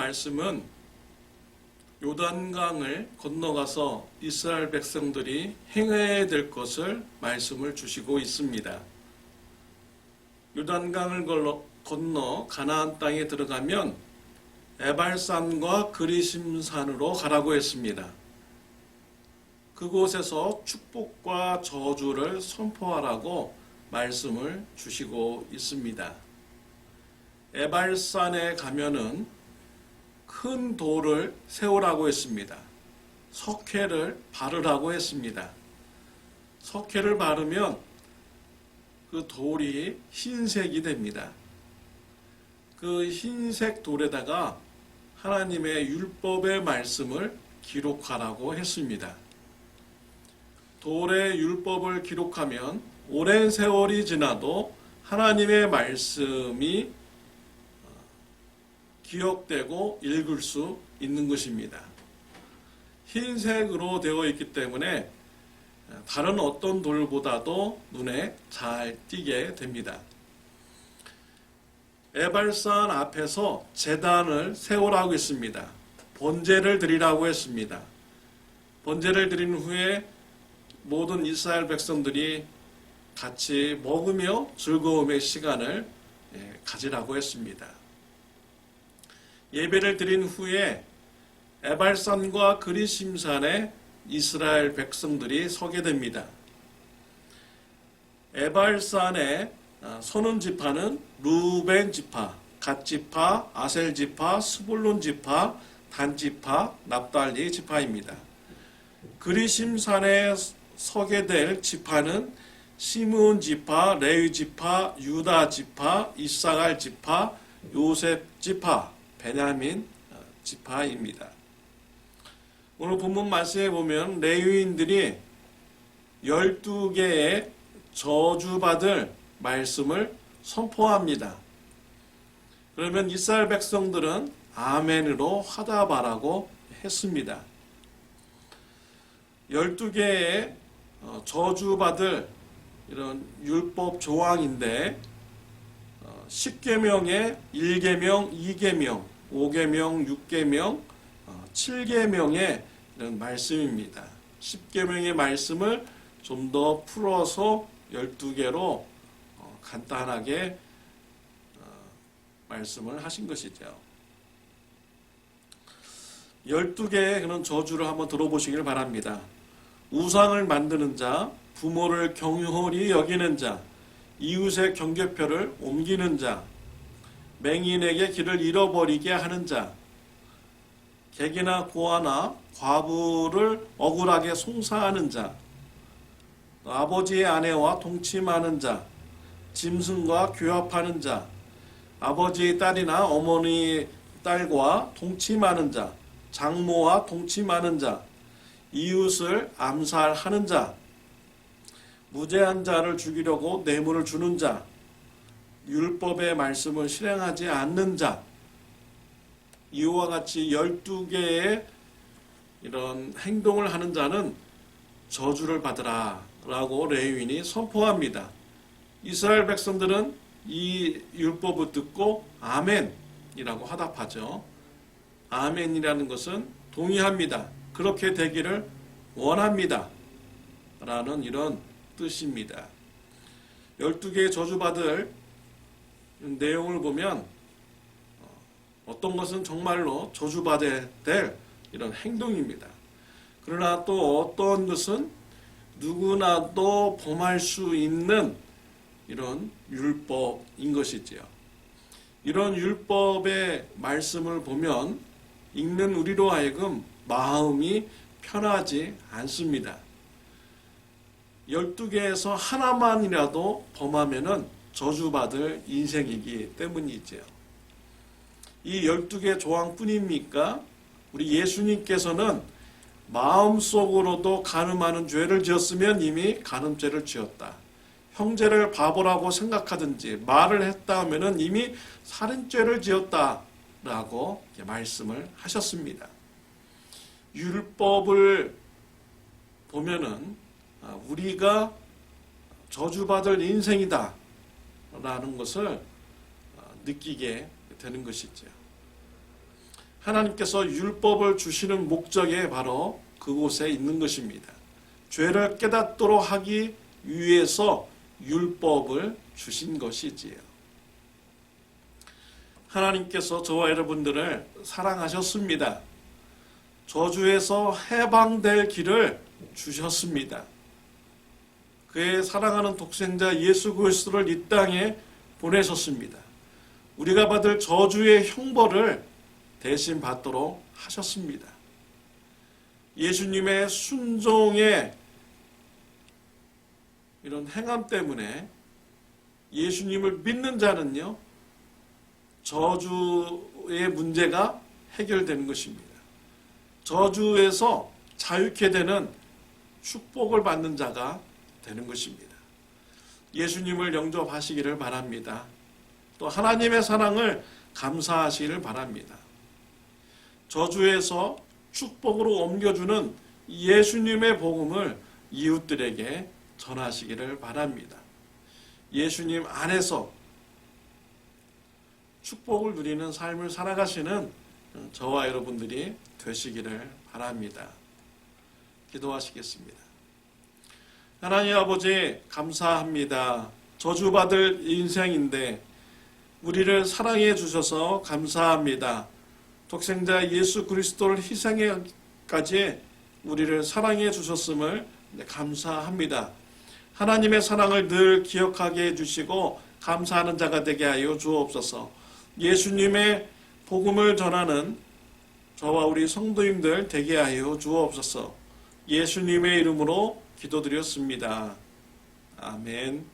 말씀은 요단강을 건너가서 이스라엘 백성들이 행해야 될 것을 말씀을 주시고 있습니다. 요단강을 건너 가나안 땅에 들어가면 에발산과 그리심산으로 가라고 했습니다. 그곳에서 축복과 저주를 선포하라고 말씀을 주시고 있습니다. 에발산에 가면은 큰 돌을 세우라고 했습니다. 석회를 바르라고 했습니다. 석회를 바르면 그 돌이 흰색이 됩니다. 그 흰색 돌에다가 하나님의 율법의 말씀을 기록하라고 했습니다. 돌의 율법을 기록하면 오랜 세월이 지나도 하나님의 말씀이 기억되고 읽을 수 있는 것입니다. 흰색으로 되어 있기 때문에 다른 어떤 돌보다도 눈에 잘 띄게 됩니다. 에발산 앞에서 제단을 세우라고 했습니다. 번제를 드리라고 했습니다. 번제를 드린 후에 모든 이스라엘 백성들이 같이 먹으며 즐거움의 시간을 가지라고 했습니다. 예배를 드린 후에 에발산과 그리심산에 이스라엘 백성들이 서게 됩니다. 에발산에 서는 지파는 루벤 지파, 갓 지파, 아셀 지파, 스불론 지파, 단 지파, 납달리 지파입니다. 그리심산에 서게 될 지파는 시므온 지파, 레위 지파, 유다 지파, 이사갈 지파, 요셉 지파, 베냐민 지파입니다. 오늘 본문 말씀에 보면 레위인들이 12개의 저주받을 말씀을 선포합니다. 그러면 이스라엘 백성들은 아멘으로 화답하라고 했습니다. 12개의 저주받을 이런 율법 조항인데 10계명에 1계명, 2계명, 5계명, 6계명, 7계명의 이런 말씀입니다. 10계명의 말씀을 좀 더 풀어서 12개로 간단하게 말씀을 하신 것이죠. 12개의 그런 저주를 한번 들어보시길 바랍니다. 우상을 만드는 자, 부모를 경홀히 여기는 자, 이웃의 경계표를 옮기는 자, 맹인에게 길을 잃어버리게 하는 자, 객이나 고아나 과부를 억울하게 송사하는 자, 아버지의 아내와 동침하는 자, 짐승과 교합하는 자, 아버지의 딸이나 어머니의 딸과 동침하는 자, 장모와 동침하는 자, 이웃을 암살하는 자, 무죄한 자를 죽이려고 뇌물을 주는 자, 율법의 말씀을 실행하지 않는 자, 이와 같이 12개의 이런 행동을 하는 자는 저주를 받으라 라고 레위인이 선포합니다. 이스라엘 백성들은 이 율법을 듣고 아멘이라고 화답하죠. 아멘이라는 것은 동의합니다. 그렇게 되기를 원합니다. 라는 이런 뜻입니다. 12개의 저주받을 내용을 보면 어떤 것은 정말로 저주받아야 될 이런 행동입니다. 그러나 또 어떤 것은 누구나도 범할 수 있는 이런 율법인 것이지요. 이런 율법의 말씀을 보면 읽는 우리로 하여금 마음이 편하지 않습니다. 12개에서 하나만이라도 범하면은 저주받을 인생이기 때문이지요. 이 12개 조항뿐입니까? 우리 예수님께서는 마음속으로도 간음하는 죄를 지었으면 이미 간음죄를 지었다. 형제를 바보라고 생각하든지 말을 했다 하면은 이미 살인죄를 지었다라고 말씀을 하셨습니다. 율법을 보면은 우리가 저주받을 인생이다 라는 것을 느끼게 되는 것이죠. 하나님께서 율법을 주시는 목적에 바로 그곳에 있는 것입니다. 죄를 깨닫도록 하기 위해서 율법을 주신 것이지요. 하나님께서 저와 여러분들을 사랑하셨습니다. 저주에서 해방될 길을 주셨습니다. 그의 사랑하는 독생자 예수 그리스도를 이 땅에 보내셨습니다. 우리가 받을 저주의 형벌을 대신 받도록 하셨습니다. 예수님의 순종의 이런 행함 때문에 예수님을 믿는 자는요, 저주의 문제가 해결되는 것입니다. 저주에서 자유케 되는 축복을 받는 자가 되는 것입니다. 예수님을 영접하시기를 바랍니다. 또 하나님의 사랑을 감사하시기를 바랍니다. 저주에서 축복으로 옮겨주는 예수님의 복음을 이웃들에게 전하시기를 바랍니다. 예수님 안에서 축복을 누리는 삶을 살아가시는 저와 여러분들이 되시기를 바랍니다. 기도하시겠습니다. 하나님 아버지, 감사합니다. 저주받을 인생인데 우리를 사랑해 주셔서 감사합니다. 독생자 예수 그리스도를 희생해까지 우리를 사랑해 주셨음을 감사합니다. 하나님의 사랑을 늘 기억하게 해주시고 감사하는 자가 되게 하여 주옵소서. 예수님의 복음을 전하는 저와 우리 성도님들 되게 하여 주옵소서. 예수님의 이름으로 기도드렸습니다. 아멘.